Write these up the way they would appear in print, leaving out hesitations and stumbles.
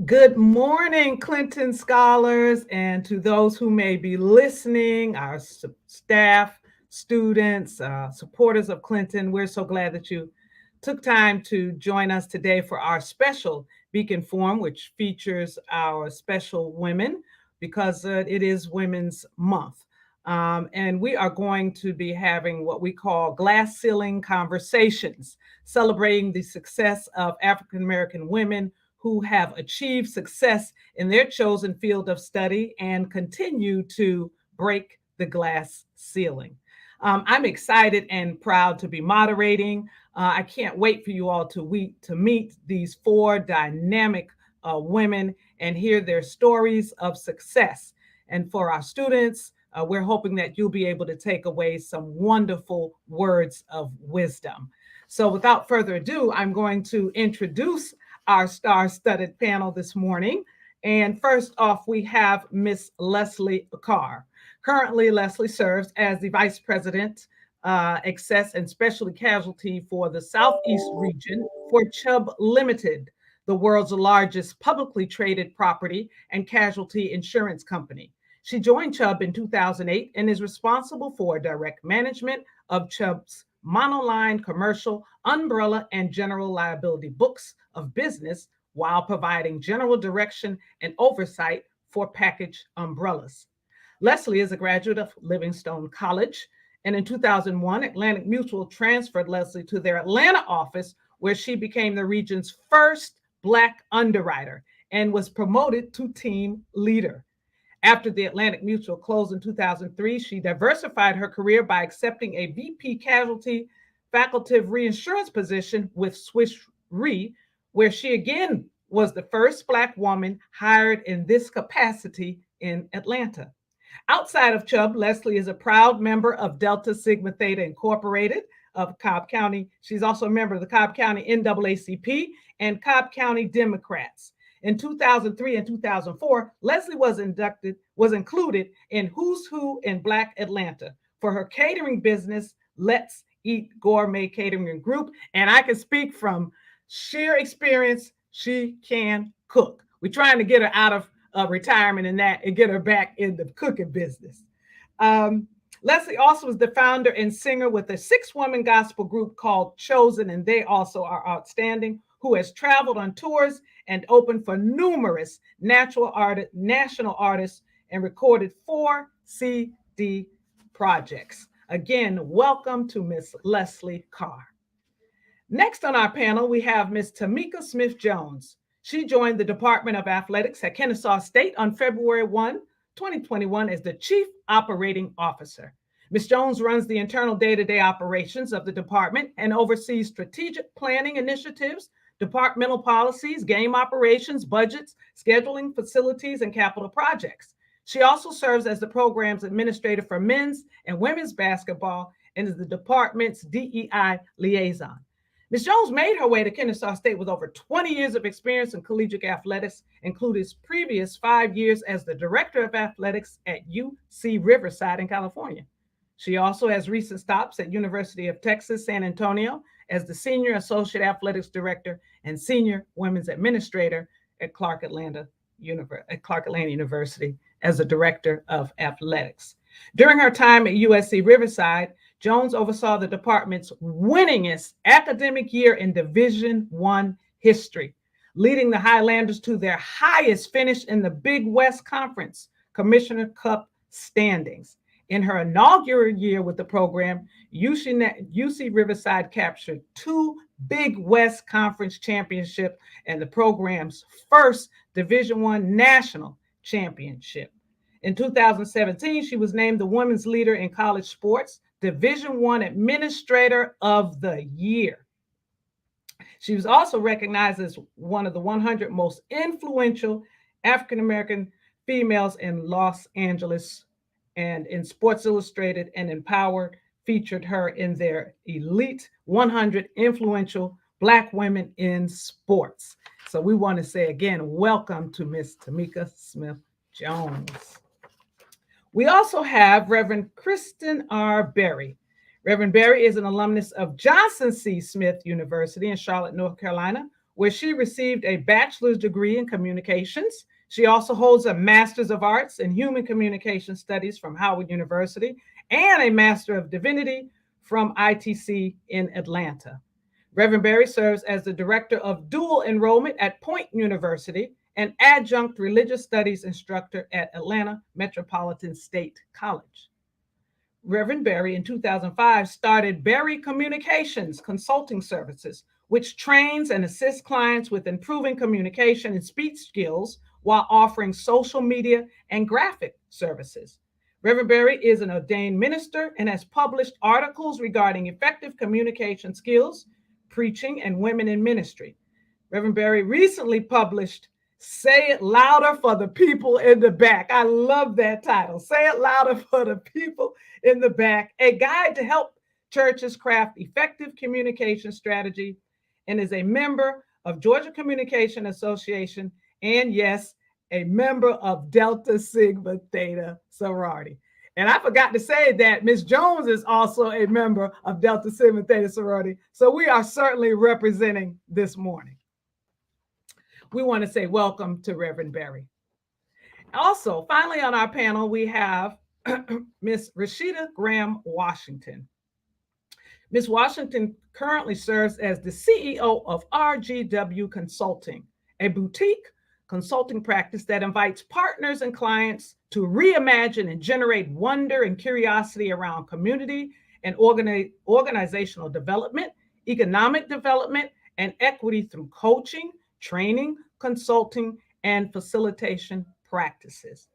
Good morning, Clinton scholars, and to those who may be listening, our staff, students, supporters of Clinton. We're so glad that you took time to join us today for our special Beacon Forum, which features our special women because it is Women's Month. And we are going to be having what we call glass ceiling conversations, celebrating the success of African American women who have achieved success in their chosen field of study and continue to break the glass ceiling. I'm excited and proud to be moderating. I can't wait for you all to meet these four dynamic women and hear their stories of success. And for our students, we're hoping that you'll be able to take away some wonderful words of wisdom. So, without further ado, I'm going to introduce our star-studded panel this morning. And first off, we have Miss Leslie Carr. Currently, Leslie serves as the Vice President, Excess and Specialty Casualty for the Southeast region for Chubb Limited, the world's largest publicly traded property and casualty insurance company. She joined Chubb in 2008 and is responsible for direct management of Chubb's monoline commercial, umbrella, and general liability books of business while providing general direction and oversight for package umbrellas. Leslie is a graduate of Livingstone College, and in 2001, Atlantic Mutual transferred Leslie to their Atlanta office, where she became the region's first Black underwriter and was promoted to team leader. After the Atlantic Mutual closed in 2003, she diversified her career by accepting a VP casualty facultative reinsurance position with Swiss Re, where she again was the first Black woman hired in this capacity in Atlanta. Outside of Chubb, Leslie is a proud member of Delta Sigma Theta Incorporated of Cobb County. She's also a member of the Cobb County NAACP and Cobb County Democrats. In 2003 and 2004, Leslie was included in Who's Who in Black Atlanta for her catering business, Let's Eat Gourmet Catering Group. And I can speak from sheer experience, she can cook. We're trying to get her out of retirement and that and get her back in the cooking business. Leslie also is the founder and singer with a 6-woman gospel group called Chosen, and they also are outstanding, who has traveled on tours and opened for numerous national artists and recorded 4 CD projects. Again, welcome to Miss Leslie Carr. Next on our panel, we have Miss Tamika Smith-Jones. She joined the Department of Athletics at Kennesaw State on February 2021 as the Chief Operating Officer. Ms. Jones runs the internal day-to-day operations of the department and oversees strategic planning initiatives, departmental policies, game operations, budgets, scheduling, facilities, and capital projects. She also serves as the program's administrator for men's and women's basketball and is the department's DEI liaison. Ms. Jones made her way to Kennesaw State with over 20 years of experience in collegiate athletics, including his previous 5 years as the director of athletics at UC Riverside in California. She also has recent stops at University of Texas, San Antonio as the Senior Associate Athletics Director and Senior Women's Administrator at Clark Atlanta University as the Director of Athletics. During her time at USC Riverside, Jones oversaw the department's winningest academic year in Division I history, leading the Highlanders to their highest finish in the Big West Conference Commissioner Cup standings. In her inaugural year with the program, UC Riverside captured 2 Big West Conference championships and the program's first Division I national championship. In 2017, she was named the Women's Leader in College Sports, Division I Administrator of the Year. She was also recognized as one of the 100 most influential African American females in Los Angeles, and in Sports Illustrated and Empowered featured her in their Elite 100 Influential Black Women in Sports. So we want to say again, welcome to Miss Tamika Smith-Jones. We also have Reverend Kristen R. Berry. Reverend Berry is an alumnus of Johnson C. Smith University in Charlotte, North Carolina, where she received a bachelor's degree in communications. She also holds a Master's of Arts in Human Communication Studies from Howard University and a Master of Divinity from ITC in Atlanta. Reverend Berry serves as the Director of Dual Enrollment at Point University and Adjunct Religious Studies Instructor at Atlanta Metropolitan State College. Reverend Berry in 2005 started Berry Communications Consulting Services, which trains and assists clients with improving communication and speech skills while offering social media and graphic services. Reverend Berry is an ordained minister and has published articles regarding effective communication skills, preaching, and women in ministry. Reverend Berry recently published Say It Louder for the People in the Back. I love that title. Say It Louder for the People in the Back, a guide to help churches craft effective communication strategy, and is a member of Georgia Communication Association and, yes, a member of Delta Sigma Theta sorority. And I forgot to say that Miss Jones is also a member of Delta Sigma Theta sorority. So we are certainly representing this morning. We want to say welcome to Reverend Berry. Also, finally on our panel, we have Miss Rashida Graham Washington. Ms. Washington currently serves as the CEO of RGW Consulting, a boutique consulting practice that invites partners and clients to reimagine and generate wonder and curiosity around community and organizational development, economic development, and equity through coaching, training, consulting, and facilitation practices.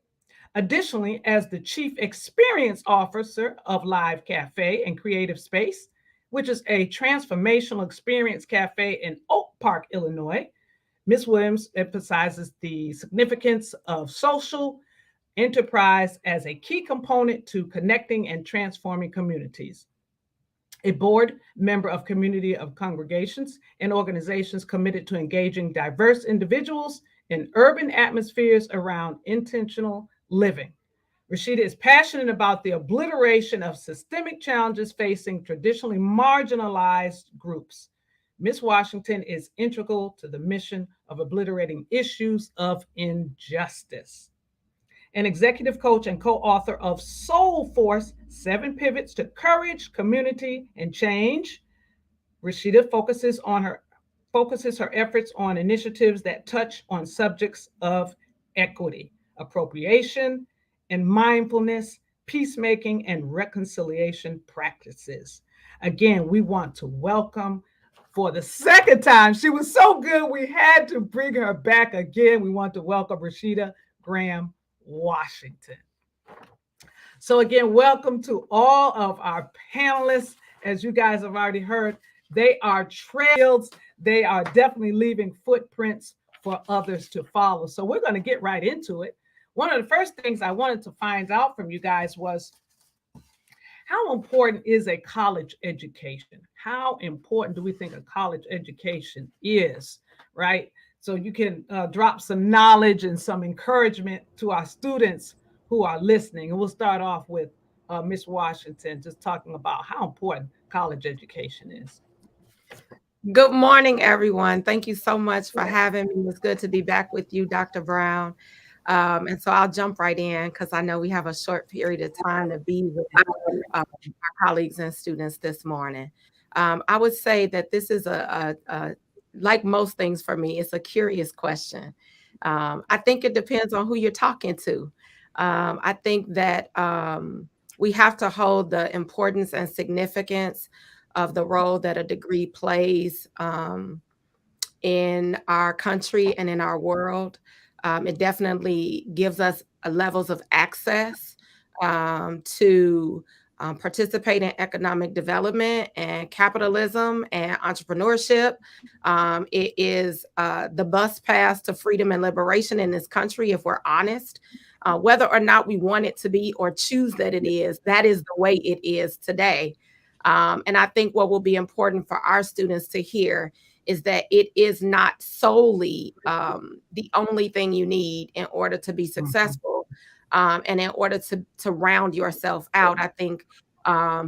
Additionally, as the Chief Experience Officer of Live Cafe and Creative Space, which is a transformational experience cafe in Oak Park, Illinois, Ms. Williams emphasizes the significance of social enterprise as a key component to connecting and transforming communities. A board member of Community of Congregations and organizations committed to engaging diverse individuals in urban atmospheres around intentional living. Rashida is passionate about the obliteration of systemic challenges facing traditionally marginalized groups. Ms. Washington is integral to the mission of obliterating issues of injustice. An executive coach and co-author of Soul Force, 7 Pivots to Courage, Community, and Change, Rashida focuses her efforts on initiatives that touch on subjects of equity, appropriation, and mindfulness, peacemaking, and reconciliation practices. Again, we want to welcome for the second time. She was so good, we had to bring her back again. We want to welcome Rashida Graham Washington. So again, welcome to all of our panelists. As you guys have already heard, they are trails. They are definitely leaving footprints for others to follow. So we're going to get right into it. One of the first things I wanted to find out from you guys was, how important is a college education? How important do we think a college education is, right? So you can drop some knowledge and some encouragement to our students who are listening. And we'll start off with Ms. Washington, just talking about how important college education is. Good morning, everyone. Thank you so much for having me. It's good to be back with you, Dr. Brown. And so I'll jump right in because I know we have a short period of time to be with our colleagues and students this morning. I would say that this is like most things for me, it's a curious question. I think it depends on who you're talking to. I think that we have to hold the importance and significance of the role that a degree plays in our country and in our world. It definitely gives us levels of access to participate in economic development and capitalism and entrepreneurship. It is the bus pass to freedom and liberation in this country, if we're honest. Whether or not we want it to be or choose that is the way it is today. And I think what will be important for our students to hear is that it is not solely the only thing you need in order to be successful and in order to round yourself out. I think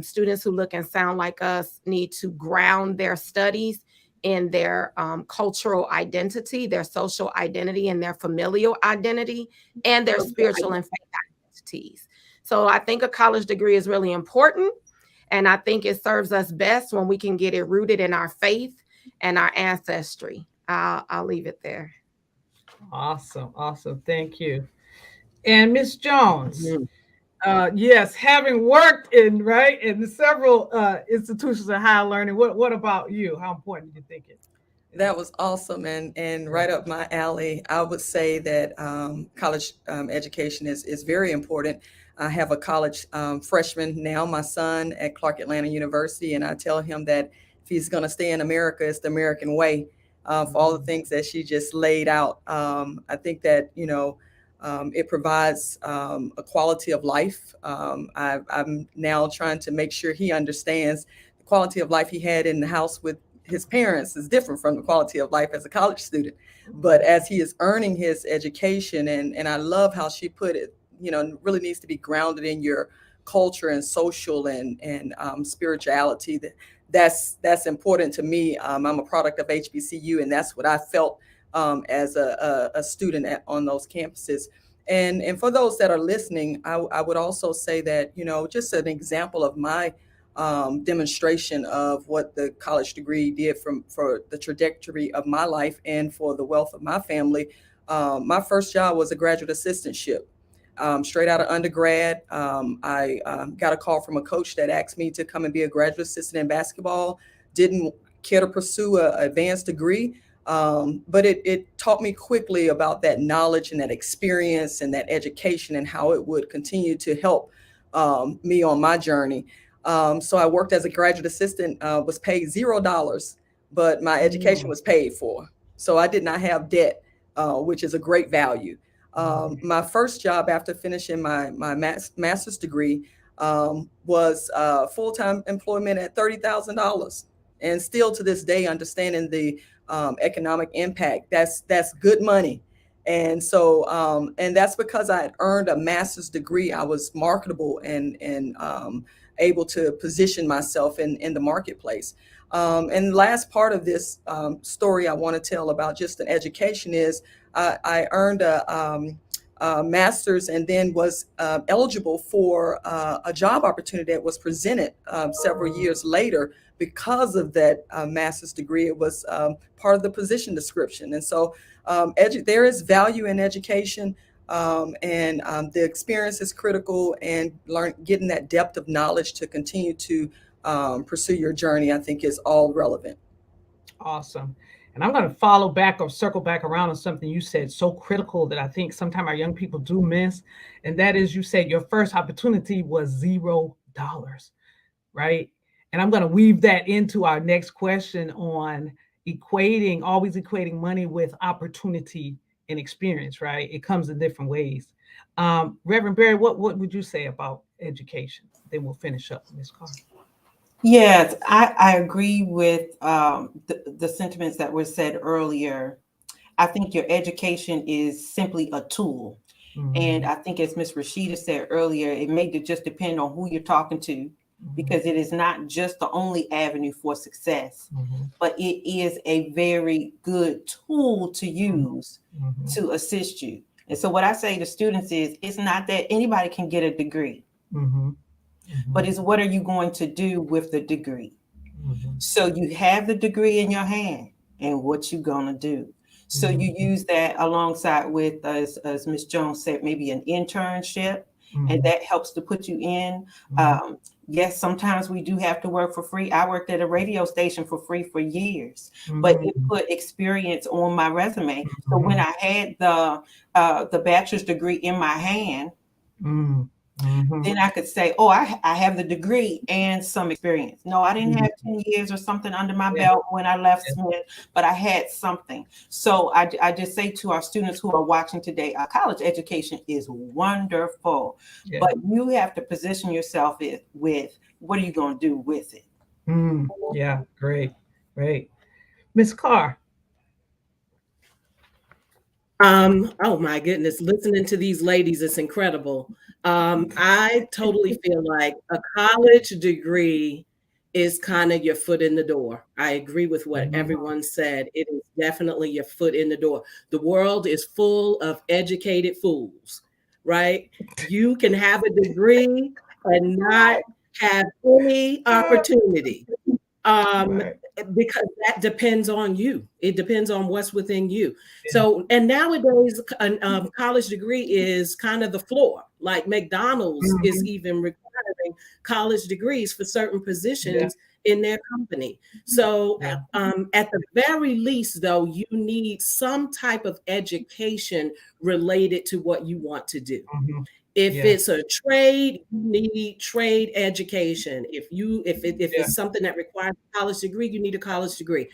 students who look and sound like us need to ground their studies in their cultural identity, their social identity, and their familial identity, and their spiritual and faith identities. So I think a college degree is really important. And I think it serves us best when we can get it rooted in our faith and our ancestry. I'll leave it there. Awesome. Awesome. Thank you. And Miss Jones, Mhm. yes, having worked in several institutions of higher learning, what about you? How important do you think it is? That was awesome and right up my alley. I would say that college education is very important. I have a college freshman now, my son at Clark Atlanta University, and I tell him that if he's going to stay in America, it's the American way. For all the things that she just laid out, I think that it provides a quality of life. I'm now trying to make sure he understands the quality of life he had in the house with his parents is different from the quality of life as a college student. But as he is earning his education, and I love how she put it, really needs to be grounded in your culture and social and spirituality. That's important to me. I'm a product of HBCU, and that's what I felt as a student on those campuses. And for those that are listening, I would also say that, just an example of my demonstration of what the college degree did for the trajectory of my life and for the wealth of my family. My first job was a graduate assistantship. Straight out of undergrad, I got a call from a coach that asked me to come and be a graduate assistant in basketball. Didn't care to pursue an advanced degree, but it taught me quickly about that knowledge and that experience and that education and how it would continue to help me on my journey. So I worked as a graduate assistant, was paid $0, but my education was paid for. So I did not have debt, which is a great value. My first job after finishing my master's degree was full-time employment at $30,000. And still to this day, understanding the economic impact, that's good money. And so, and that's because I had earned a master's degree. I was marketable and able to position myself in the marketplace. And the last part of this story I want to tell about just an education is I earned a master's and then was eligible for a job opportunity that was presented several years later because of that master's degree. It was part of the position description. And so there is value in education. And the experience is critical, and getting that depth of knowledge to continue to pursue your journey, I think, is all relevant. Awesome. And I'm going to follow back or circle back around on something you said so critical that I think sometimes our young people do miss. And that is, you said your first opportunity was $0, right? And I'm going to weave that into our next question on always equating money with opportunity and experience, right? It comes in different ways. Reverend Barry, what would you say about education? Then we'll finish up, Ms. Carr. Yes, I agree with the sentiments that were said earlier. I think your education is simply a tool. And I think, as Ms. Rashida said earlier, it may just depend on who you're talking to, because it is not just the only avenue for success, but it is a very good tool to use to assist you. And so what I say to students is, it's not that anybody can get a degree, but it's what are you going to do with the degree? So you have the degree in your hand, and what you gonna do? So you use that alongside with, as Ms. Jones said, maybe an internship, and that helps to put you in. Yes, sometimes we do have to work for free. I worked at a radio station for free for years, but it put experience on my resume. So when I had the bachelor's degree in my hand, then I could say, oh, I have the degree and some experience. No, I didn't have 10 years or something under my belt when I left Smith, but I had something. So I just say to our students who are watching today, our college education is wonderful, but you have to position yourself with what are you going to do with it? Yeah, great. Ms. Carr. Oh my goodness, listening to these ladies is incredible. I totally feel like a college degree is kind of your foot in the door. I agree with what Mhm. everyone said. It is definitely your foot in the door. The world is full of educated fools, right? You can have a degree and not have any opportunity. Right. Because that depends on you. It depends on what's within you. So, and nowadays, a college degree is kind of the floor. Like McDonald's is Mhm. even requiring college degrees for certain Yeah. positions in their company. So, Yeah. at the very least, though, you need some type of education related to what you want to do. Mhm. If Yeah. it's a trade, you need trade education. If Yeah. it's something that requires a college degree, you need a college degree.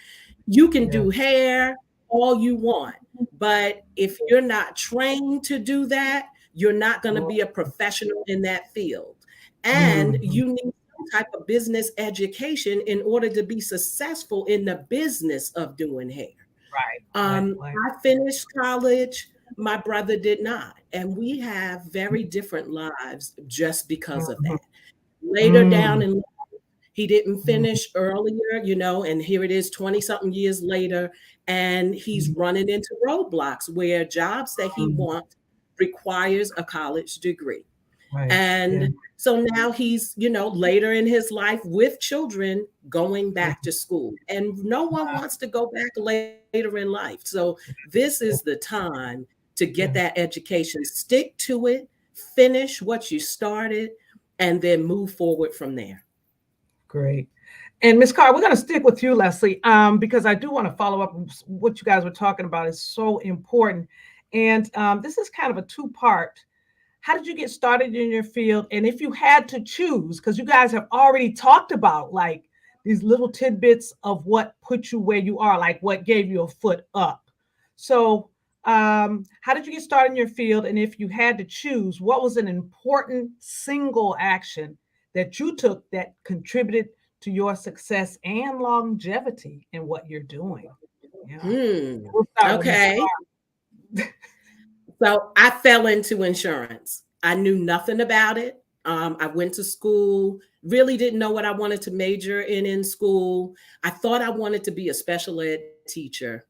You can Yeah. do hair all you want, but if you're not trained to do that, you're not going to be a professional in that field. And Mhm. you need some type of business education in order to be successful in the business of doing hair. Right. I finished college. My brother did not. And we have very different lives just because of Mhm. that. Later down Mm. in life, he didn't Mhm. finish earlier, and here it is 20 something years later, and he's running into roadblocks where jobs that he Mhm. wants requires a college degree. Right. Yeah. And so now he's, later in his life with children going back to school. And no one wants to go back later in life. So this Yeah. is the time to get Yeah. that education, stick to it, finish what you started, and then move forward from there. Great. And Ms. Carr, we're going to stick with you, Leslie, because I do want to follow up what you guys were talking about is so important. And this is kind of a two-part. How did you get started in your field? And if you had to choose, because you guys have already talked about like these little tidbits of what put you where you are, like what gave you a foot up. So, how did you get started in your field? And if you had to choose, what was an important single action that you took that contributed to your success and longevity in what you're doing? Yeah. We'll start with Ms. Okay. So I fell into insurance. I knew nothing about it. I went to school, really didn't know what I wanted to major in school. I thought I wanted to be a special ed teacher.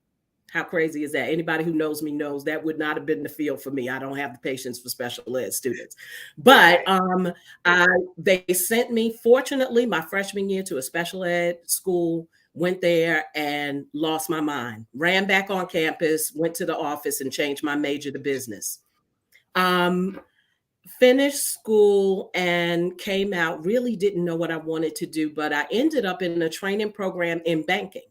How crazy is that? Anybody who knows me knows that would not have been the field for me. I don't have the patience for special ed students. But they sent me, fortunately, my freshman year to a special ed school, went there and lost my mind. Ran back on campus, went to the office and changed my major to business. Finished school and came out, really didn't know what I wanted to do, but I ended up in a training program in banking.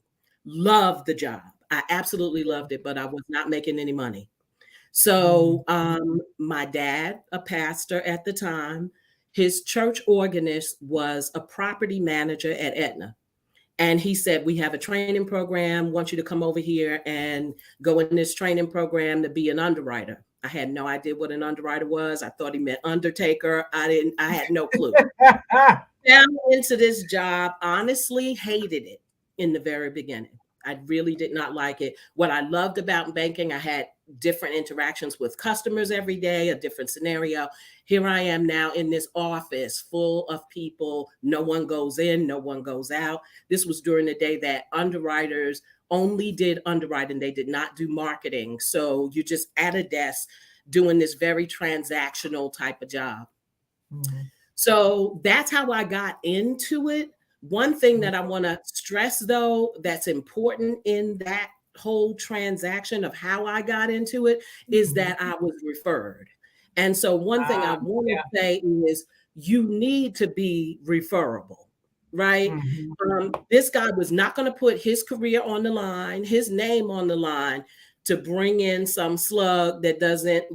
Loved the job. I absolutely loved it, but I was not making any money. So my dad, a pastor at the time, his church organist was a property manager at Aetna. And he said, we have a training program, want you to come over here and go in this training program to be an underwriter. I had no idea what an underwriter was. I thought he meant undertaker. I had no clue. Fell into this job, honestly hated it in the very beginning. I really did not like it. What I loved about banking, I had different interactions with customers every day, a different scenario. Here I am now in this office full of people. No one goes in, no one goes out. This was during the day that underwriters only did underwriting. They did not do marketing. So you're just at a desk doing this very transactional type of job. So that's how I got into it. One thing that I want to stress, though, that's important in that whole transaction of how I got into it is that I was referred. And so, one thing I want to say is you need to be referable, right? This guy was not going to put his career on the line, his name on the line to bring in some slug that doesn't,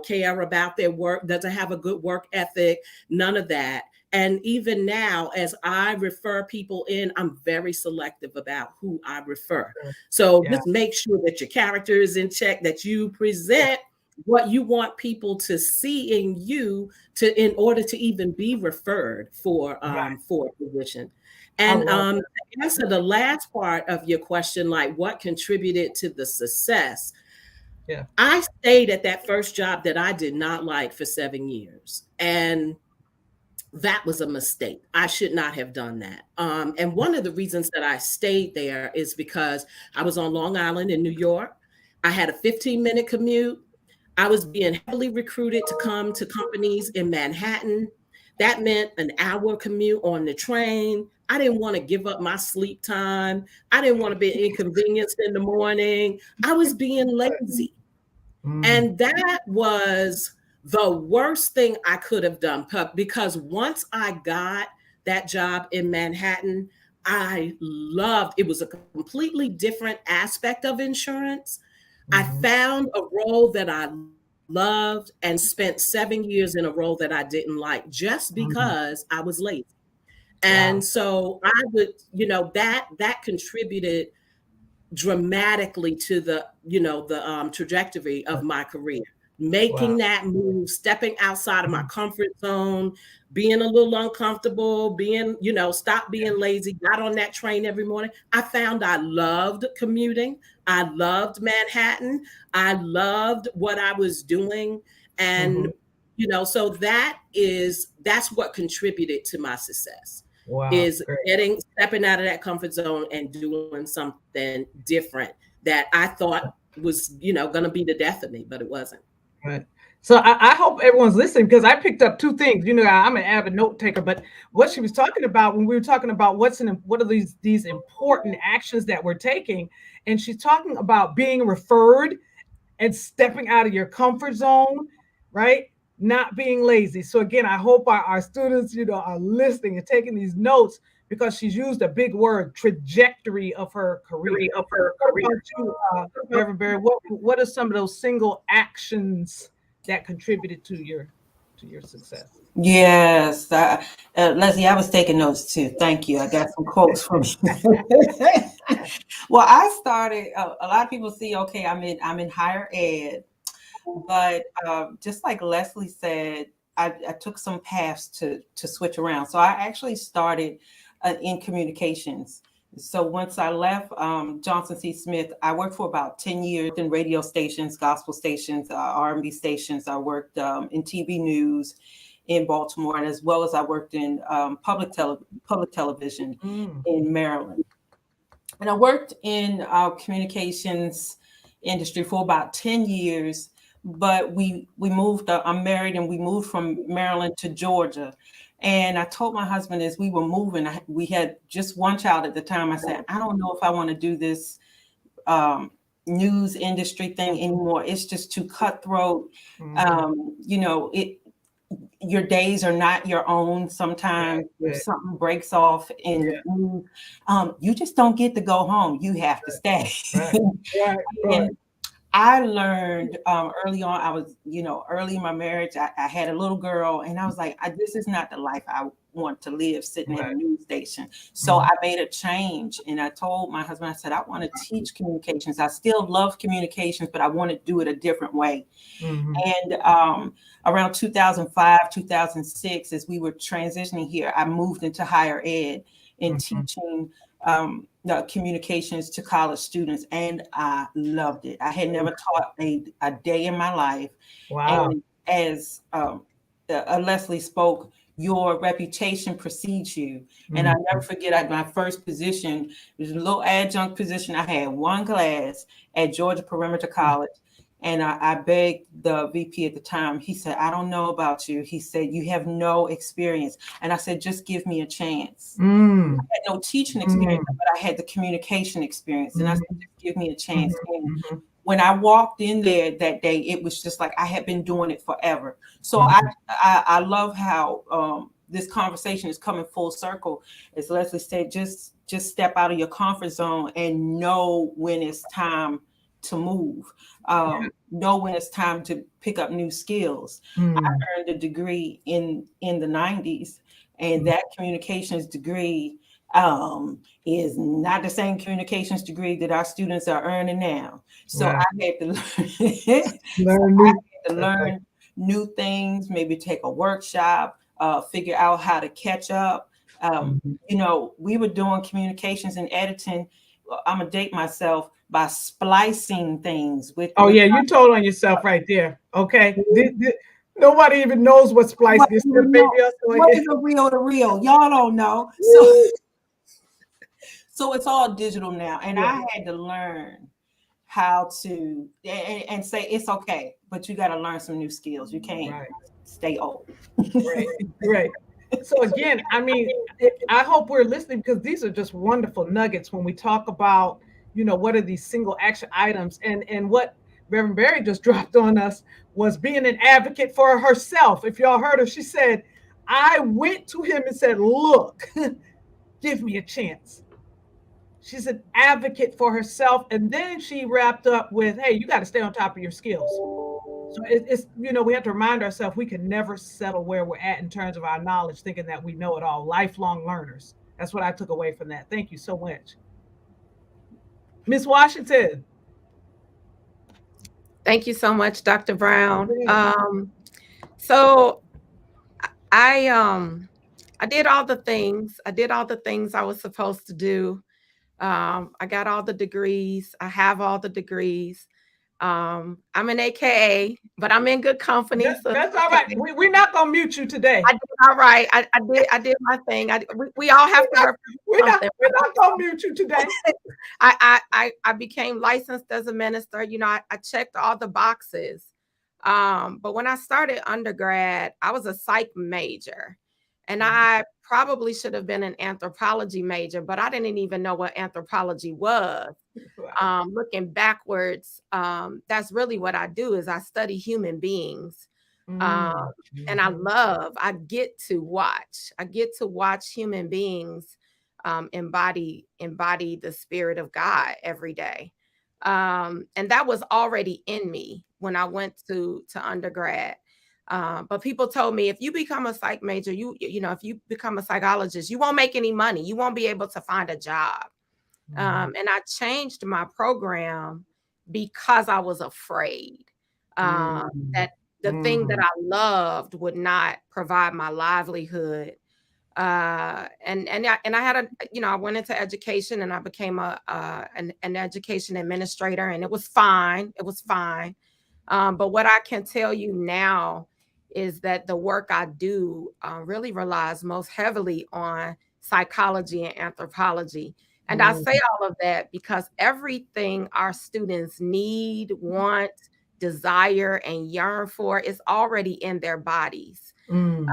care about their work, doesn't have a good work ethic, none of that. And even now, as I refer people in, I'm very selective about who I refer. So just make sure that your character is in check, that you present what you want people to see in you in order to even be referred for a position. And to answer the last part of your question, like what contributed to the success, I stayed at that first job that I did not like for 7 years. And that was a mistake. I should not have done that. And one of the reasons that I stayed there is because I was on Long Island in New York. I had a 15-minute commute. I was being heavily recruited to come to companies in Manhattan. That meant an hour commute on the train. I didn't want to give up my sleep time. I didn't want to be inconvenienced in the morning. I was being lazy. And that was the worst thing I could have done, because once I got that job in Manhattan, I loved it. Was a completely different aspect of insurance. I found a role that I loved and spent 7 years in a role that I didn't like just because I was lazy. And so I would, that contributed dramatically to the trajectory of my career, making that move, stepping outside of my comfort zone, being a little uncomfortable, stop being lazy, got on that train every morning. I found I loved commuting. I loved Manhattan. I loved what I was doing. And so that's what contributed to my success. Is stepping out of that comfort zone and doing something different that I thought was, going to be the death of me, but it wasn't. Right. So I hope everyone's listening, because I picked up two things. I'm an avid note taker, but what she was talking about when we were talking about what are these important actions that we're taking, and she's talking about being referred and stepping out of your comfort zone, right? Not being lazy. So again, I hope our students, are listening and taking these notes, because she's used a big word, trajectory of her career. What about you, Reverend Barry? What are some of those single actions that contributed to your success? Yes, Leslie, I was taking notes too. Thank you. I got some quotes from you. Well, I started. A lot of people see, okay, I'm in higher ed, but just like Leslie said, I took some paths to switch around. So I actually started in communications. So once I left Johnson C. Smith, I worked for about 10 years in radio stations, gospel stations, R&B stations. I worked in TV news in Baltimore, and as well as I worked in public television in Maryland. And I worked in communications industry for about 10 years, but we moved, I'm married, and we moved from Maryland to Georgia. And I told my husband as we were moving, we had just one child at the time. I said, I don't know if I want to do this news industry thing anymore. It's just too cutthroat. Your days are not your own. Sometimes if something breaks off and you just don't get to go home. You have to stay. And I learned early on, I was, early in my marriage, I had a little girl, and I was like, this is not the life I want to live, sitting at a news station. So I made a change, and I told my husband, I said, I want to teach communications. I still love communications, but I want to do it a different way. And around 2005, 2006, as we were transitioning here, I moved into higher ed and teaching communications to college students, and I loved it. I had never taught a day in my life. And as Leslie spoke, your reputation precedes you. And I never forget, my first position was a little adjunct position. I had one class at Georgia Perimeter College. And I begged the VP at the time. He said, I don't know about you. He said, you have no experience. And I said, just give me a chance. I had no teaching experience, but I had the communication experience. And I said, just give me a chance. And when I walked in there that day, it was just like I had been doing it forever. So I love how this conversation is coming full circle. As Leslie said, just step out of your comfort zone and know when it's time to move, know when it's time to pick up new skills. I earned a degree in the 90s, and that communications degree is not the same communications degree that our students are earning now. So I had to learn new things, maybe take a workshop, figure out how to catch up. We were doing communications and editing. I'm gonna date myself by splicing things with. You told on yourself right there. Okay. Nobody even knows what splice What, gets you their know, baby us. what is a reel to reel? Y'all don't know. So it's all digital now. And Yeah. I had to learn how to and say it's okay, but you got to learn some new skills. You can't Right. stay old. Great, great. So again, I mean, I hope we're listening because these are just wonderful nuggets when we talk about, what are these single action items, and what Reverend Barry just dropped on us was being an advocate for herself. If y'all heard her, she said, I went to him and said, look, give me a chance. She's an advocate for herself. And then she wrapped up with, hey, you got to stay on top of your skills. So it's, we have to remind ourselves we can never settle where we're at in terms of our knowledge, thinking that we know it all. Lifelong learners. That's what I took away from that. Thank you so much. Miss Washington. Thank you so much, Dr. Brown. So I did all the things. I did all the things I was supposed to do. I got all the degrees. I have all the degrees. I'm an AKA, but I'm in good company. That's all right. We're not gonna mute you today. I did all right. I did my thing. We all have to. We're not gonna mute you today. I became licensed as a minister. I checked all the boxes. But when I started undergrad, I was a psych major. And I probably should have been an anthropology major, but I didn't even know what anthropology was. Looking backwards, that's really what I do is I study human beings. And I get to watch human beings embody the spirit of God every day. And that was already in me when I went to undergrad. But people told me if you become a psych major, if you become a psychologist, you won't make any money. You won't be able to find a job. And I changed my program because I was afraid that the thing that I loved would not provide my livelihood. And I had I went into education and I became an education administrator, and it was fine. It was fine. But what I can tell you now is that the work I do really relies most heavily on psychology and anthropology. And I say all of that because everything our students need, want, desire, and yearn for is already in their bodies. And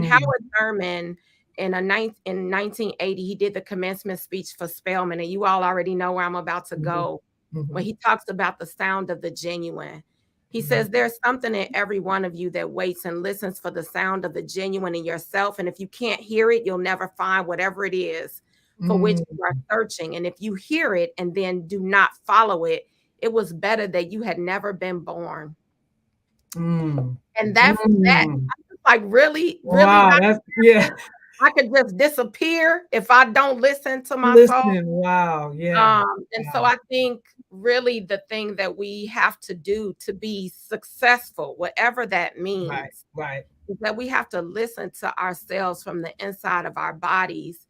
Howard Thurman in 1980, he did the commencement speech for Spelman, and you all already know where I'm about to go. When he talks about the sound of the genuine, he says there's something in every one of you that waits and listens for the sound of the genuine in yourself. And if you can't hear it, you'll never find whatever it is for which you are searching. And if you hear it and then do not follow it, it was better that you had never been born. And that's that. Like really, wow, I could just disappear if I don't listen to my soul. Wow, yeah. And so I think really the thing that we have to do to be successful, whatever that means, right, is that we have to listen to ourselves from the inside of our bodies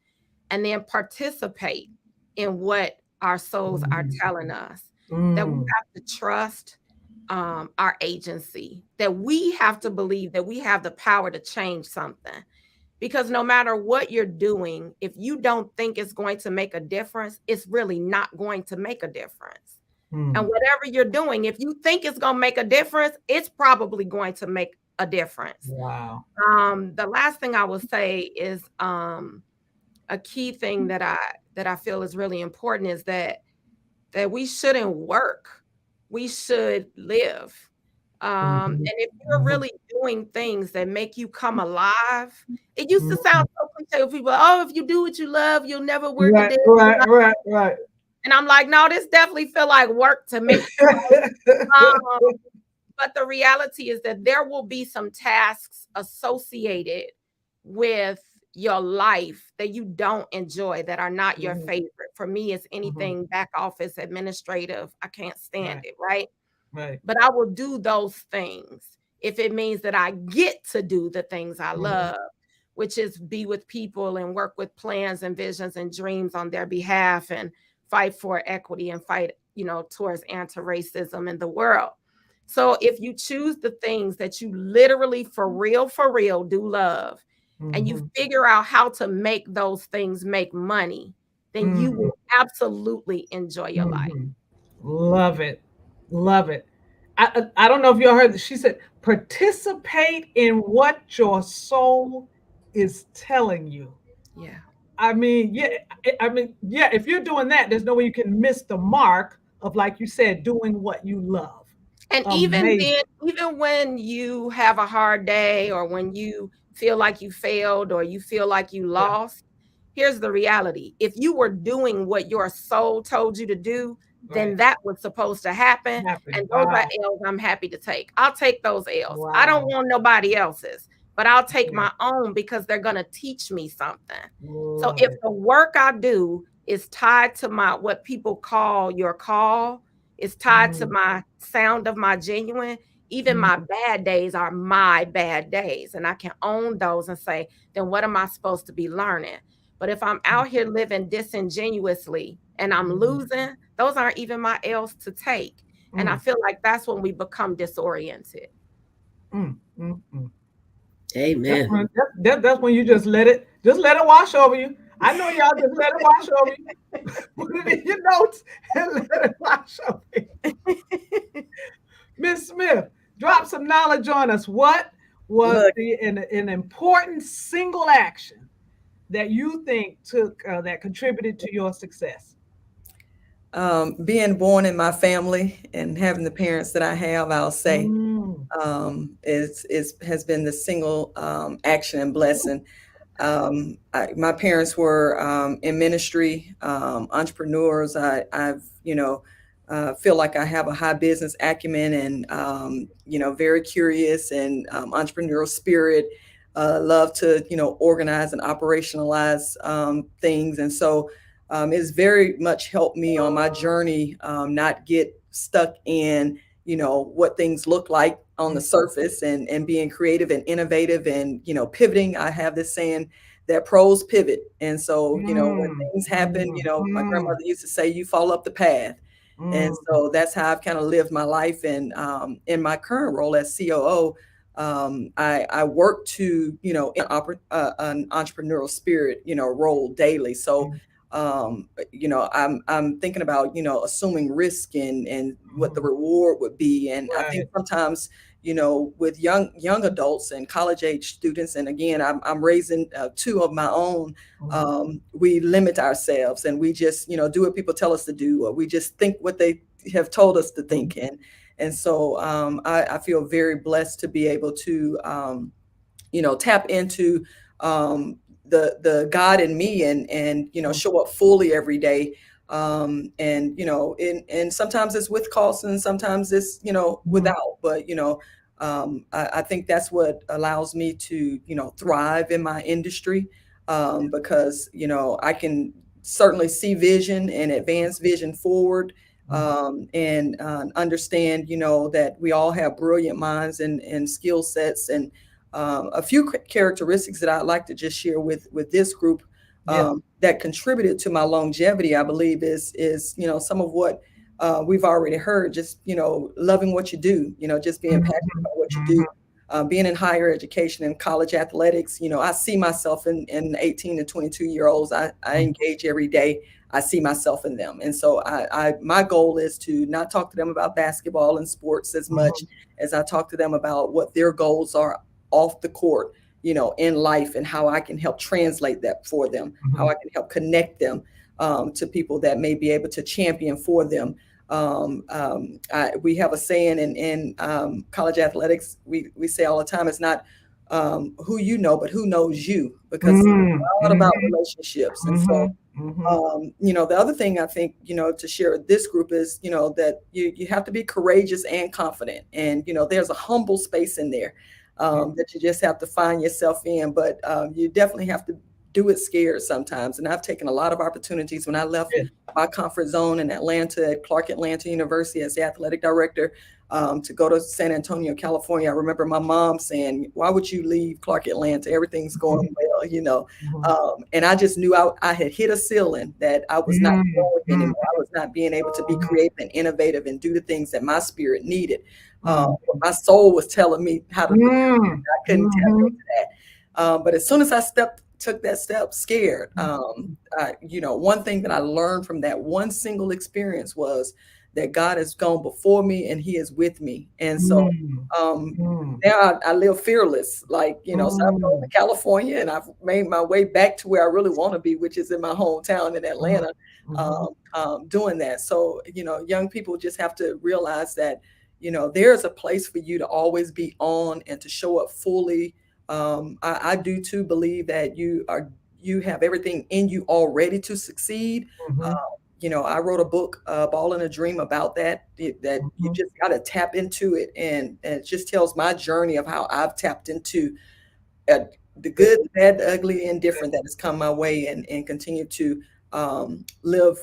and then participate in what our souls are telling us. That we have to trust our agency, that we have to believe that we have the power to change something. Because no matter what you're doing, if you don't think it's going to make a difference, it's really not going to make a difference. And whatever you're doing, if you think it's going to make a difference, it's probably going to make a difference. Wow. The last thing I will say is a key thing that I feel is really important is that we shouldn't work. We should live. And if you're really doing things that make you come alive, it used to sound so cliche with people, oh, if you do what you love, you'll never work a day. Right. And I'm like, no, this definitely feel like work to me. But the reality is that there will be some tasks associated with your life that you don't enjoy, that are not your favorite. For me, it's anything back office, administrative. I can't stand it, right? But I will do those things if it means that I get to do the things I love, which is be with people and work with plans and visions and dreams on their behalf and fight for equity and fight, towards anti-racism in the world. So if you choose the things that you literally for real do love, and you figure out how to make those things make money, then you will absolutely enjoy your life. Love it. Love it. I don't know if you all heard, she said, participate in what your soul is telling you. Yeah. I mean, yeah, yeah, if you're doing that, there's no way you can miss the mark of, like you said, doing what you love. And even Amazing. then, even when you have a hard day, or when you feel like you failed, or you feel like you lost, here's the reality. If you were doing what your soul told you to do, then Right. that was supposed to happen. And those are Wow. L's I'm happy to take. I'll take those L's. I don't Wow. want nobody else's, but I'll take Yeah. my own, because they're going to teach me something. So Love if it. the work I do is tied to my, what people call your call, is tied to my sound of my genuine, even my bad days are my bad days. And I can own those and say, then what am I supposed to be learning? But if I'm out here living disingenuously and I'm losing, those aren't even my L's to take. And I feel like that's when we become disoriented. Amen. That's when you just let it wash over you. I know y'all just let it wash over you. Put it in your notes and let it wash over you. Miss Smith, drop some knowledge on us. What was an important single action that you think that contributed to your success? Being born in my family and having the parents that I have, I'll say, has been the single action and blessing. My parents were in ministry, entrepreneurs. I've feel like I have a high business acumen, and very curious, and entrepreneurial spirit. Love to organize and operationalize things, and so it's very much helped me on my journey, not get stuck in what things look like on the surface, and being creative and innovative, and pivoting. I have this saying that pros pivot, and so when things happen, my grandmother used to say, you fall up the path. And so that's how I've kind of lived my life. And in my current role as COO, I work to an entrepreneurial spirit role daily. So I'm thinking about assuming risk, and what the reward would be. And I think sometimes with young adults and college age students, and again I'm raising two of my own, we limit ourselves, and we just do what people tell us to do, or we just think what they have told us to think. And so I feel very blessed to be able to tap into the God in me, and show up fully every day. And sometimes it's with costs, and sometimes it's without. But I think that's what allows me to thrive in my industry, because I can certainly see vision and advance vision forward, and understand that we all have brilliant minds and skill sets. And a few characteristics that I'd like to just share with this group that contributed to my longevity, I believe, is some of what we've already heard. Just loving what you do, just being passionate about what you do. Being in higher education and college athletics, I see myself in 18 to 22-year-olds. I engage every day. I see myself in them. And so my goal is to not talk to them about basketball and sports as much as I talk to them about what their goals are off the court, in life, and how I can help translate that for them, how I can help connect them to people that may be able to champion for them. We have a saying in college athletics, we say all the time, it's not who you know, but who knows you, because it's a lot about relationships. And so, the other thing I think, to share with this group is, that you have to be courageous and confident. And, there's a humble space in there that you just have to find yourself in. But you definitely have to do it scared sometimes. And I've taken a lot of opportunities when I left my comfort zone in Atlanta at Clark Atlanta University as the athletic director, to go to San Antonio, California. I remember my mom saying, why would you leave Clark Atlanta? Everything's going well, and I just knew I had hit a ceiling that I was not growing anymore. I was not being able to be creative and innovative and do the things that my spirit needed. My soul was telling me how to do it. I couldn't tap Mhm. into that. But as soon as I took that step scared, one thing that I learned from that one single experience was that God has gone before me and he is with me. And so now I live fearless, like, so I've gone to California and I've made my way back to where I really want to be, which is in my hometown in Atlanta, doing that. So, young people just have to realize that, there's a place for you to always be on and to show up fully. I do too believe that you have everything in you already to succeed. I wrote a book, Ball and a Dream, about that you just got to tap into it. And it just tells my journey of how I've tapped into the good, the bad, the ugly, and different that has come my way, and continue to live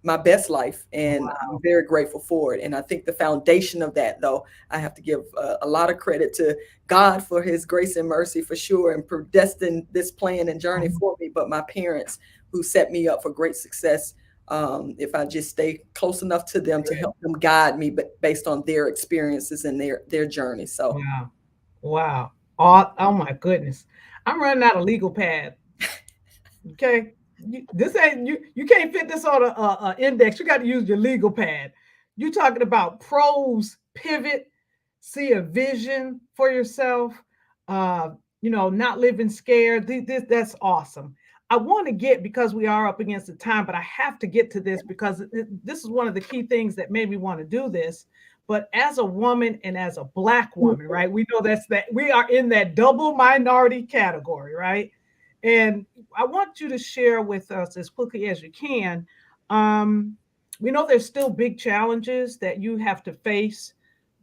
my best life. And I'm very grateful for it. And I think the foundation of that, though, I have to give a lot of credit to God for his grace and mercy, for sure, and predestined this plan and journey for me, but my parents, who set me up for great success. If I just stay close enough to them to help them guide me, but based on their experiences and their journey. So, wow. Oh my goodness. I'm running out of legal pad. Okay. This ain't you can't fit this on a index. You got to use your legal pad. You're talking about pros, pivot, see a vision for yourself, not living scared. That's awesome. I want to get, because we are up against the time, but I have to get to this because this is one of the key things that made me want to do this. But as a woman and as a Black woman, right, we know that we are in that double minority category, right? And I want you to share with us as quickly as you can. We know there's still big challenges that you have to face,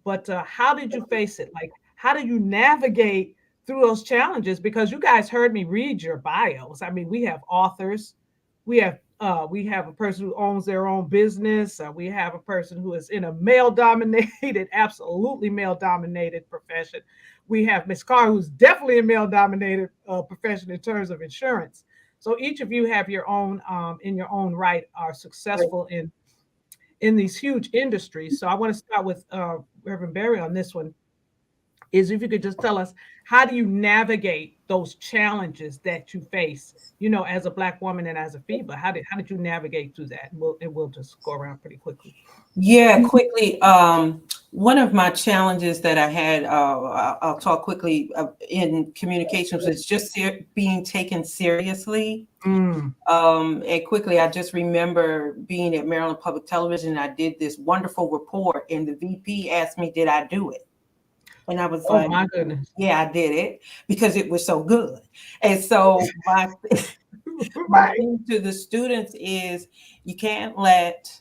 but how did you face it? Like, how do you navigate through those challenges? Because you guys heard me read your bios. I mean, we have authors, we have a person who owns their own business. We have a person who is in a male-dominated, absolutely male-dominated profession. We have Miss Carr, who's definitely a male-dominated profession in terms of insurance. So each of you have your own, in your own right, are successful in these huge industries. So I want to start with Reverend Barry on this one. Is if you could just tell us, how do you navigate those challenges that you face, as a Black woman and as a female? How did you navigate through that? And we'll just go around pretty quickly. Yeah, quickly. One of my challenges that I had, I'll talk quickly, in communications, is just being taken seriously. And quickly, I just remember being at Maryland Public Television. I did this wonderful report, and the VP asked me, did I do it? And I was like, my goodness. Yeah, I did it, because it was so good. And so my thing to the students is, you can't let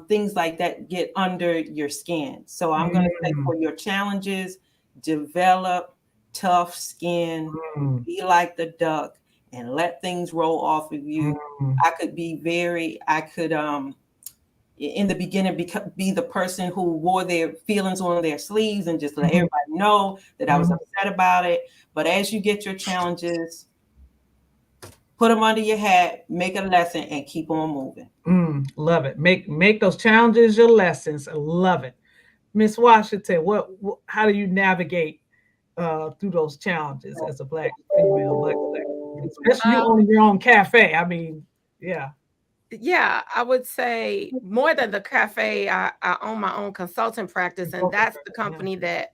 things like that get under your skin. So I'm going to say, for your challenges, develop tough skin, be like the duck, and let things roll off of you. I could in the beginning be the person who wore their feelings on their sleeves and just let everybody know that I was upset about it. But as you get your challenges, put them under your hat, make a lesson, and keep on moving. Love it. Make those challenges your lessons. I love it. Miss Washington, how do you navigate through those challenges as a Black female, Black, especially you owning your own cafe? I mean, yeah. Yeah, I would say more than the cafe, I own my own consulting practice, and that's the company that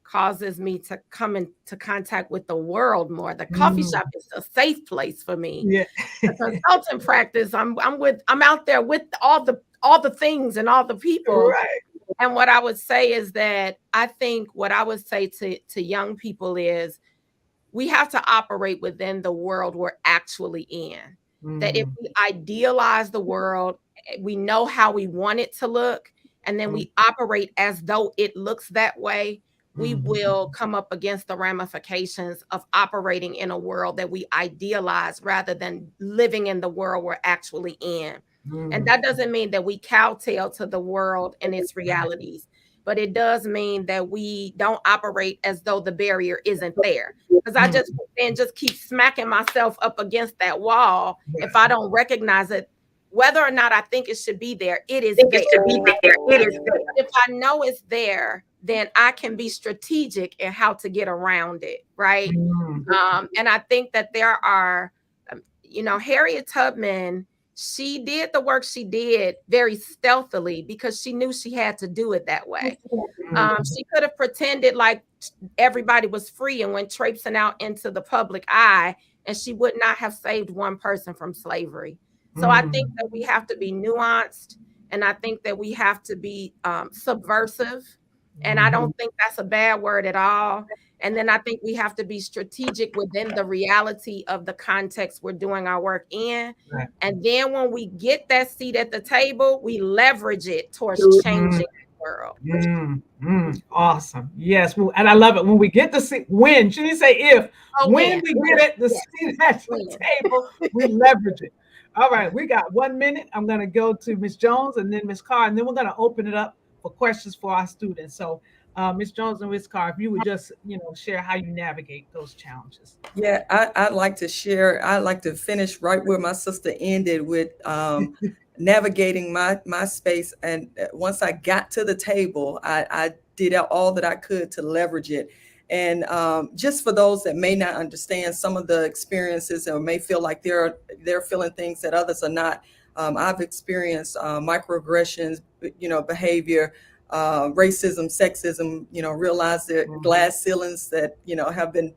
causes me to come into contact with the world more. The coffee shop is a safe place for me. Yeah. The consulting practice, I'm out there with all the things and all the people. Right. And what I would say is that I think what I would say to young people is, we have to operate within the world we're actually in. That if we idealize the world, we know how we want it to look, and then we operate as though it looks that way, we will come up against the ramifications of operating in a world that we idealize rather than living in the world we're actually in. And that doesn't mean that we kowtow to the world and its realities, but it does mean that we don't operate as though the barrier isn't there. Because I just keep smacking myself up against that wall if I don't recognize it. Whether or not I think it should be there, it is there. If I know it's there, then I can be strategic in how to get around it, right? Mm. And I think that there are, Harriet Tubman, she did the work she did very stealthily because she knew she had to do it that way. She could have pretended like everybody was free and went traipsing out into the public eye, and she would not have saved one person from slavery. So I think that we have to be nuanced, and I think that we have to be subversive. And I don't think that's a bad word at all. And then I think we have to be strategic within the reality of the context we're doing our work in. Right. And then when we get that seat at the table, we leverage it towards changing the world. Awesome. Yes. Well, and I love it when we get to see when. She didn't say if. When we get it, the seat at the table, we leverage it. All right. We got 1 minute. I'm going to go to Ms. Jones and then Ms. Carr, and then we're going to open it up for questions for our students. So, Ms. Jones and Ms. Carr, if you would just, share how you navigate those challenges. Yeah, I'd like to share. I'd like to finish right where my sister ended with navigating my space. And once I got to the table, I did all that I could to leverage it. And just for those that may not understand some of the experiences or may feel like they're feeling things that others are not, I've experienced microaggressions, behavior, racism, sexism, realize that glass ceilings that, have been,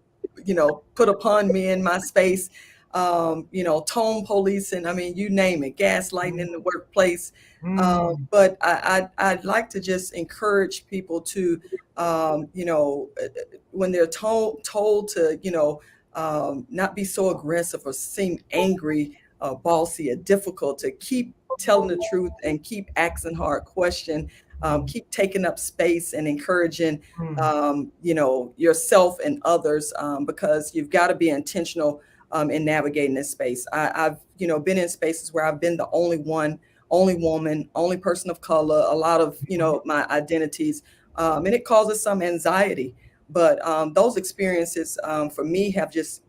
put upon me in my space, tone policing, I mean, you name it, gaslighting in the workplace. But I'd like to just encourage people to, when they're told to, not be so aggressive or seem angry, bossy, or difficult, to keep telling the truth and keep asking hard questions. Keep taking up space and encouraging, yourself and others, because you've got to be intentional in navigating this space. I've, been in spaces where I've been the only one, only woman, only person of color, a lot of, my identities, and it causes some anxiety. But those experiences for me have just,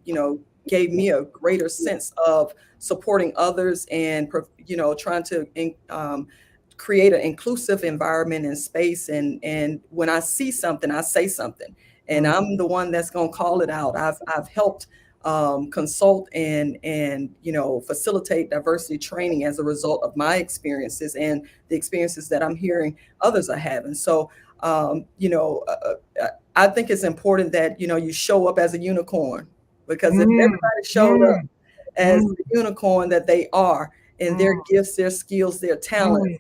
gave me a greater sense of supporting others and, trying to create an inclusive environment and space. And when I see something, I say something, and I'm the one that's going to call it out. I've helped consult and facilitate diversity training as a result of my experiences and the experiences that I'm hearing others are having. So, I think it's important that, you show up as a unicorn, because if everybody showed up as the unicorn that they are, and their gifts, their skills, their talents,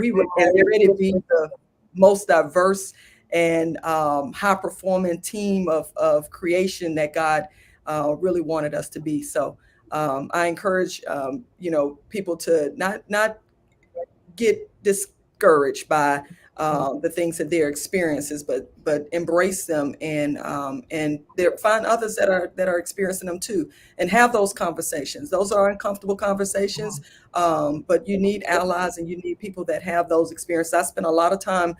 we would already be the most diverse and high performing team of creation that God really wanted us to be. So I encourage people to not get discouraged by the things that they're experiences, but embrace them and find others that are experiencing them too, and have those conversations. Those are uncomfortable conversations, but you need allies and you need people that have those experiences. I spent a lot of time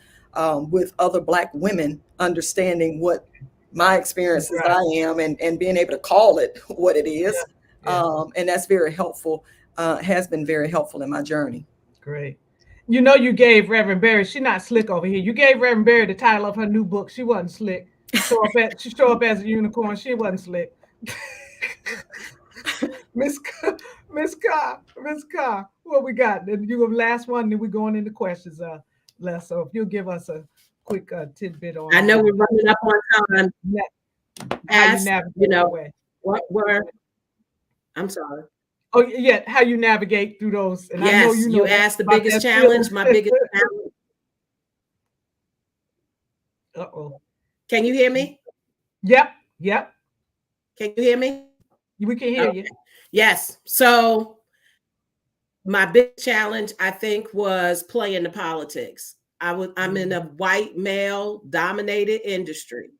with other Black women, understanding what my experiences I am, and being able to call it what it is. And that's very helpful, has been very helpful in my journey. Great. You gave Reverend Berry, she's not slick over here. You gave Reverend Berry the title of her new book. She wasn't slick. She show up as a unicorn. She wasn't slick. Miss Carr, what we got? You the last one, then we're going into questions. Les, so if you'll give us a quick tidbit on. I know we're running up on time. How you navigate the way. I'm sorry. Oh yeah, how you navigate through those. And yes, I know you asked the biggest challenge. My biggest challenge. Uh-oh. Can you hear me? Yep. Can you hear me? We can hear you. Yes. So my big challenge, I think, was playing the politics. I'm in a white male dominated industry.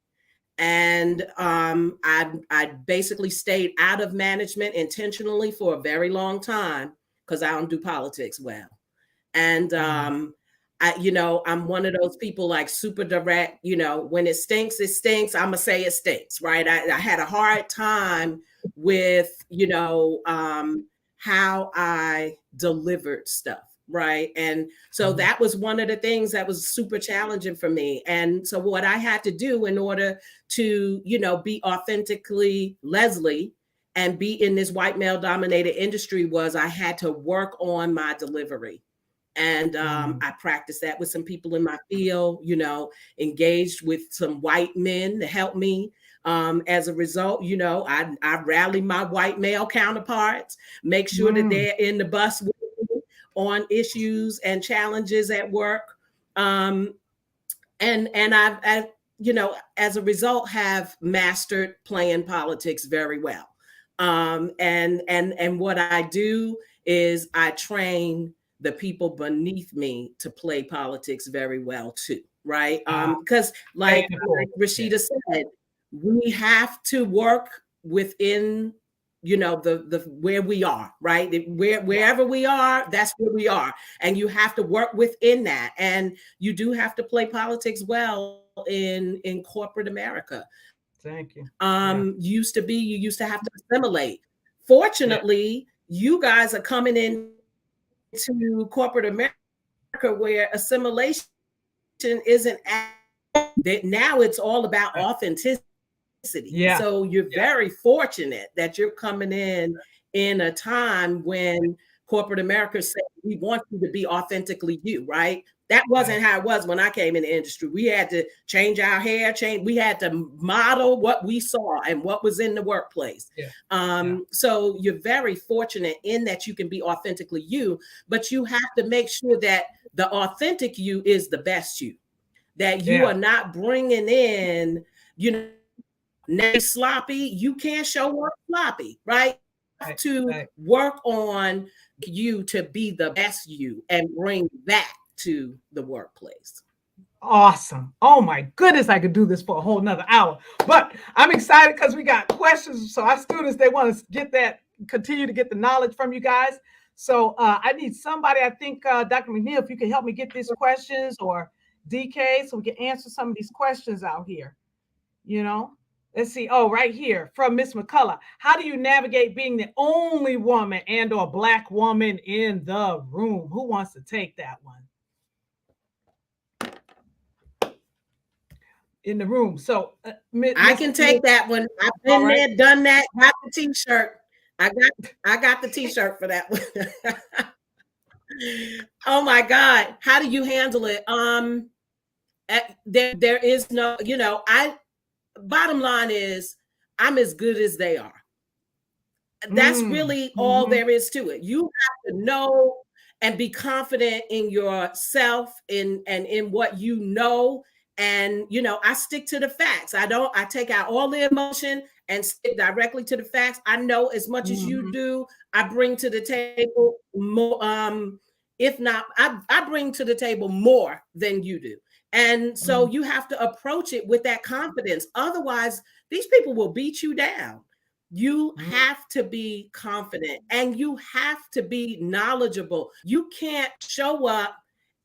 And I basically stayed out of management intentionally for a very long time because I don't do politics well. And I'm one of those people like super direct, when it stinks, I'm gonna say it stinks, right? I had a hard time with, how I delivered stuff. right? And so that was one of the things that was super challenging for me. And so what I had to do in order to, be authentically Leslie and be in this white male dominated industry was I had to work on my delivery. And I practiced that with some people in my field, engaged with some white men to help me. As a result, I rally my white male counterparts, make sure that they're in the bus with me on issues and challenges at work. And I've as a result, have mastered playing politics very well. And what I do is I train the people beneath me to play politics very well too, right? Because like Rashida said, we have to work within the where we are, right? Wherever we are, that's where we are, and you have to work within that, and you do have to play politics well in corporate America. Thank you. You used to have to assimilate. Fortunately, you guys are coming in to corporate America where assimilation isn't that now. It's all about authenticity. Yeah. So you're very fortunate that you're coming in a time when corporate America said, we want you to be authentically you, right? That wasn't how it was when I came in the industry. We had to change our hair, we had to model what we saw and what was in the workplace. So you're very fortunate in that you can be authentically you, but you have to make sure that the authentic you is the best you, that you are not bringing in, sloppy. You can't show up sloppy, right? You have to work on you to be the best you and bring that to the workplace. Awesome. Oh my goodness, I could do this for a whole nother hour. But I'm excited because we got questions. So our students, they want to continue to get the knowledge from you guys. So I need somebody, I think Dr. McNeil, if you can help me get these questions, or DK, so we can answer some of these questions out here. Let's see. Oh, right here from Miss McCullough. How do you navigate being the only woman and or Black woman in the room? Who wants to take that one? In the room. So I can take that one. I've been there, done that, got the t-shirt. I got the t-shirt for that one. Oh my God. How do you handle it? There is no, bottom line is I'm as good as they are. That's really all there is to it. You have to know and be confident in yourself and in what you know. And, I stick to the facts. I take out all the emotion and stick directly to the facts. I know as much as you do. I bring to the table more, if not, I bring to the table more than you do. And so you have to approach it with that confidence. Otherwise, these people will beat you down. You have to be confident and you have to be knowledgeable. You can't show up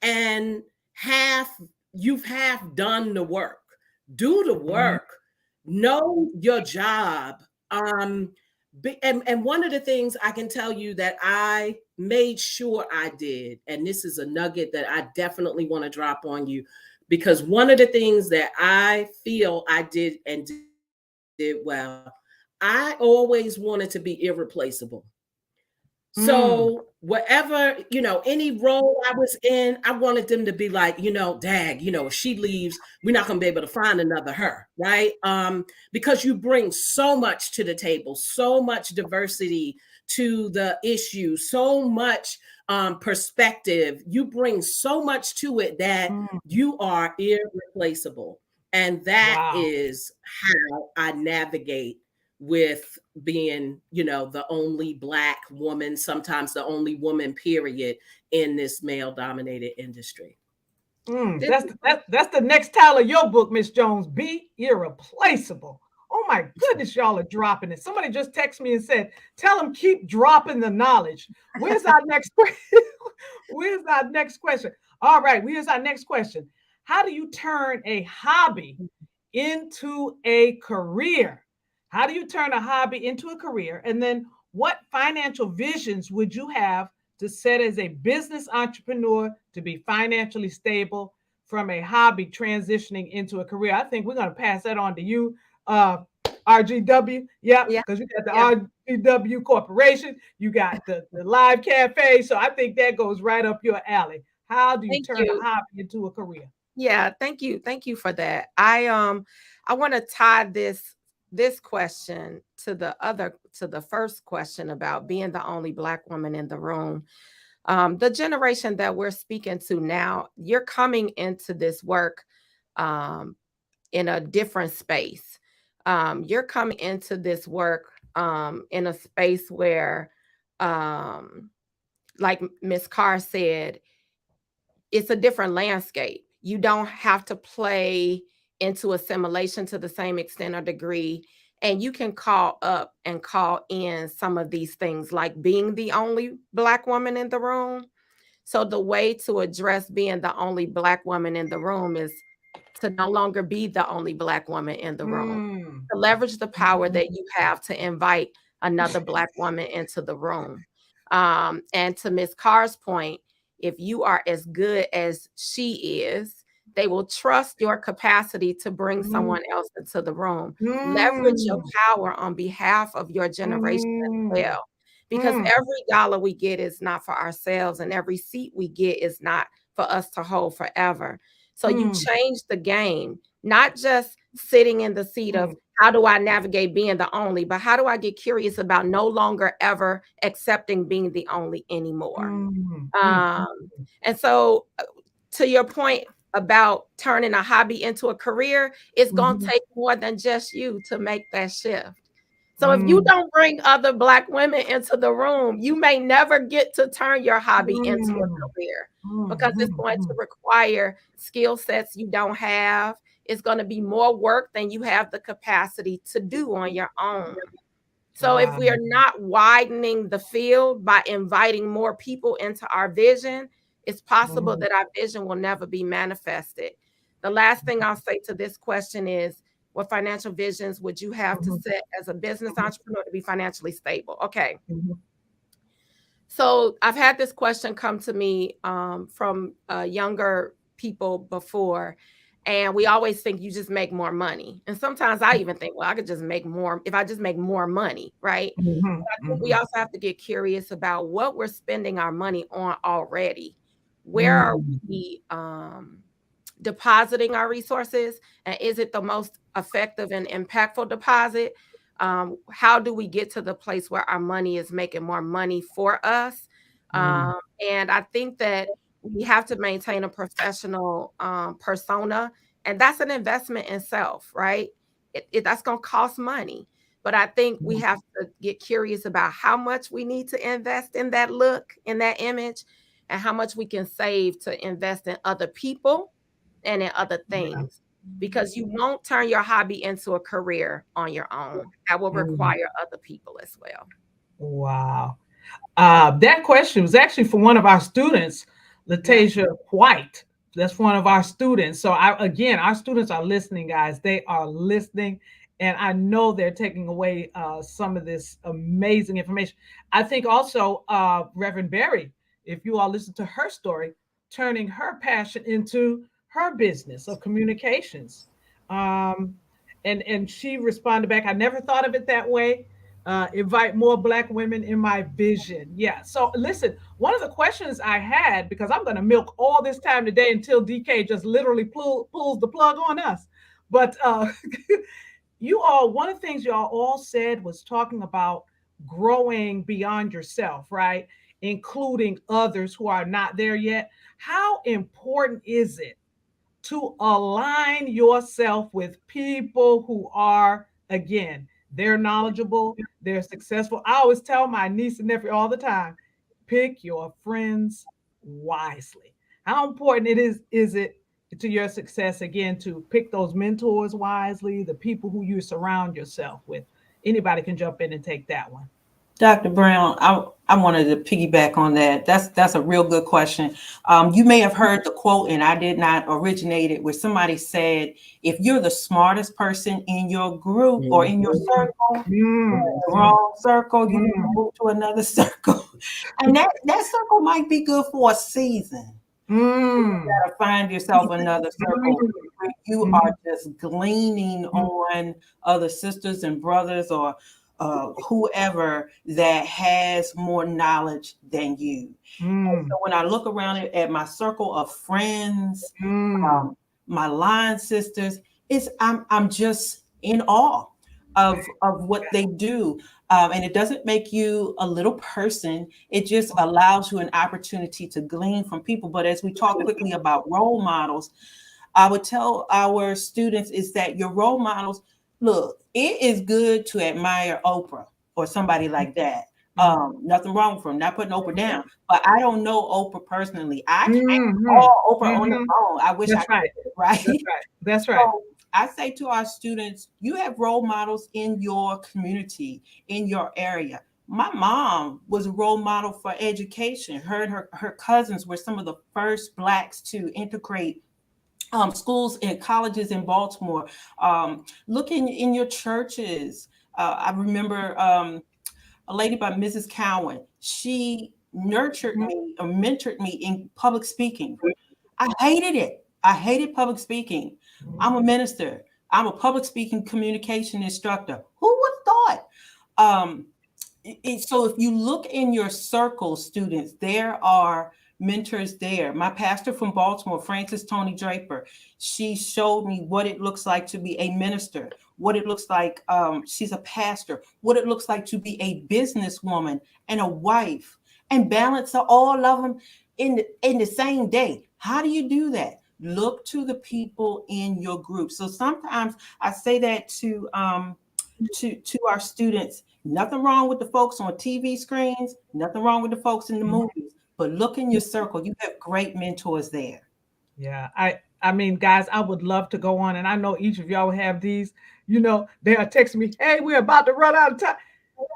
and you've half done the work. Do the work. Know your job. And one of the things I can tell you that I made sure I did, and this is a nugget that I definitely want to drop on you, because one of the things that I feel I did and did well, I always wanted to be irreplaceable. So whatever, any role I was in, I wanted them to be like, dag, if she leaves, we're not going to be able to find another her, right? Because you bring so much to the table, so much diversity to the issue, so much perspective. You bring so much to it that you are irreplaceable. And that is how I navigate with being, the only Black woman, sometimes the only woman, period, in this male-dominated industry. That's the next title of your book, Miss Jones. Be irreplaceable. Oh my goodness, y'all are dropping it. Somebody just texted me and said, "Tell them keep dropping the knowledge." Where's our next question? Where's our next question? All right, here's our next question. How do you turn a hobby into a career? How do you turn a hobby into a career? And then what financial visions would you have to set as a business entrepreneur to be financially stable from a hobby transitioning into a career? I think we're going to pass that on to you, RGW. Yep, Yeah, because you got yeah. the RGW Corporation, you got the Live Cafe. So I think that goes right up your alley. How do you Thank turn a you. hobby into a career? Yeah, thank you. Thank you for that. I want to tie this question to the first question about being the only Black woman in the room. The generation that we're speaking to now, you're coming into this work in a different space. You're coming into this work in a space where, like Miss Carr said, it's a different landscape. You don't have to play into assimilation to the same extent or degree. And you can call up and call in some of these things, like being the only Black woman in the room. So the way to address being the only Black woman in the room is to no longer be the only Black woman in the room, Mm. to leverage the power that you have to invite another Black woman into the room. And to Ms. Carr's point, if you are as good as she is, they will trust your capacity to bring someone else into the room. Leverage your power on behalf of your generation as well. Because every dollar we get is not for ourselves, and every seat we get is not for us to hold forever. So you change the game, not just sitting in the seat of how do I navigate being the only, but how do I get curious about no longer ever accepting being the only anymore? And so to your point about turning a hobby into a career, it's going to take more than just you to make that shift. So if you don't bring other Black women into the room, you may never get to turn your hobby into a career, because it's going to require skill sets you don't have. It's going to be more work than you have the capacity to do on your own. So if we are not widening the field by inviting more people into our vision, it's possible that our vision will never be manifested. The last thing I'll say to this question is, what financial visions would you have to set as a business entrepreneur to be financially stable? Okay. So I've had this question come to me from younger people before, and we always think you just make more money. And sometimes I even think, well, I could just make more if I just make more money, right? But I think we also have to get curious about what we're spending our money on already. Where are we depositing our resources, and is it the most effective and impactful deposit? How do we get to the place where our money is making more money for us? And I think that we have to maintain a professional persona, and that's an investment in self, right? That's going to cost money. But I think we have to get curious about how much we need to invest in that look, in that image, and how much we can save to invest in other people and in other things. Because you won't turn your hobby into a career on your own. That will require other people as well. Wow. That question was actually for one of our students, Latasia White. That's one of our students. So again, our students are listening, guys. They are listening, and I know they're taking away some of this amazing information. I think also Reverend Berry, if you all listen to her story, turning her passion into her business of communications. And she responded back, I never thought of it that way. Invite more Black women in my vision. Yeah. So listen, one of the questions I had, because I'm going to milk all this time today until DK just literally pulls the plug on us. But you all, one of the things y'all all said was talking about growing beyond yourself, right? Including others who are not there yet. How important is it to align yourself with people who are, again, they're knowledgeable, they're successful? I always tell my niece and nephew all the time, pick your friends wisely. How important is it to your success, again, to pick those mentors wisely, the people who you surround yourself with? Anybody can jump in and take that one. Dr. Brown, I wanted to piggyback on that. That's a real good question. You may have heard the quote, and I did not originate it, where somebody said, if you're the smartest person in your group or in your circle, you're in the wrong circle, you need to move to another circle. And that circle might be good for a season. You gotta find yourself another circle where you are just gleaning on other sisters and brothers or whoever that has more knowledge than you. And so when I look around at my circle of friends, my line sisters, I'm just in awe of what they do. And it doesn't make you a little person. It just allows you an opportunity to glean from people. But as we talk quickly about role models, I would tell our students is that your role models, look, it is good to admire Oprah or somebody like that. Nothing wrong with them, not putting Oprah down, but I don't know Oprah personally. I can't call Oprah on the phone. I wish I could, right? That's right. So I say to our students, you have role models in your community, in your area. My mom was a role model for education. Her and her cousins were some of the first Blacks to integrate schools and colleges in Baltimore. Look in your churches. I remember a lady by Mrs. Cowan. She nurtured me or mentored me in public speaking. I hated it. I hated public speaking. I'm a minister. I'm a public speaking communication instructor. Who would have thought? So if you look in your circle, students, there are mentors there. My pastor from Baltimore, Frances Tony Draper, she showed me what it looks like to be a minister, what it looks like, she's a pastor, what it looks like to be a businesswoman and a wife, and balance all of them in the same day. How do you do that? Look to the people in your group. So sometimes I say that to our students. Nothing wrong with the folks on TV screens, nothing wrong with the folks in the movies, but look in your circle. You have great mentors there. Yeah, I mean, guys, I would love to go on, and I know each of y'all have these. You know, they are texting me, "Hey, we're about to run out of time."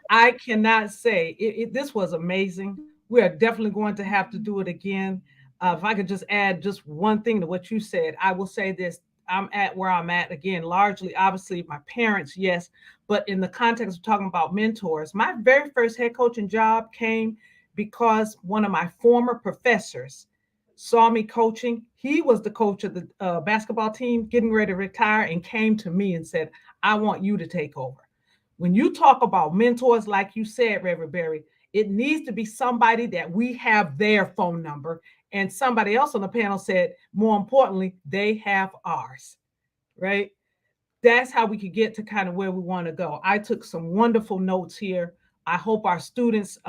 I cannot say this was amazing. We are definitely going to have to do it again. If I could just add just one thing to what you said, I will say this. I'm at where I'm at again, largely, obviously, my parents, yes, but in the context of talking about mentors, my very first head coaching job came because one of my former professors saw me coaching. He was the coach of the basketball team getting ready to retire and came to me and said, I want you to take over. When you talk about mentors, like you said, Reverend Berry, it needs to be somebody that we have their phone number. And somebody else on the panel said, more importantly, they have ours, right? That's how we could get to kind of where we want to go. I took some wonderful notes here. I hope our students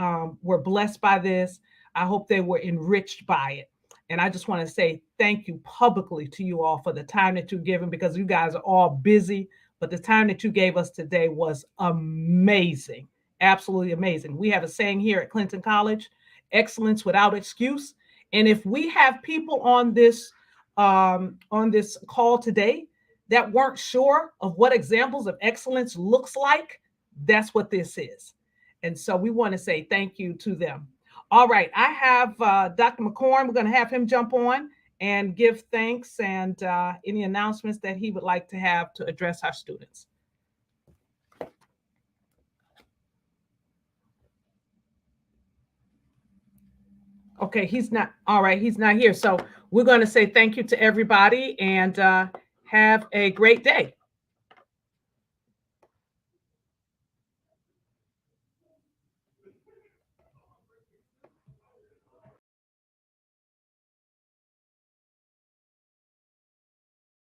were blessed by this. I hope they were enriched by it. And I just want to say thank you publicly to you all for the time that you've given, because you guys are all busy, but the time that you gave us today was amazing, absolutely amazing. We have a saying here at Clinton College, excellence without excuse. And if we have people on this call today that weren't sure of what examples of excellence looks like, that's what this is. And so we want to say thank you to them. All right, I have Dr. McCorn. We're going to have him jump on and give thanks and any announcements that he would like to have to address our students. Okay, he's not. All right, he's not here. So we're going to say thank you to everybody and have a great day.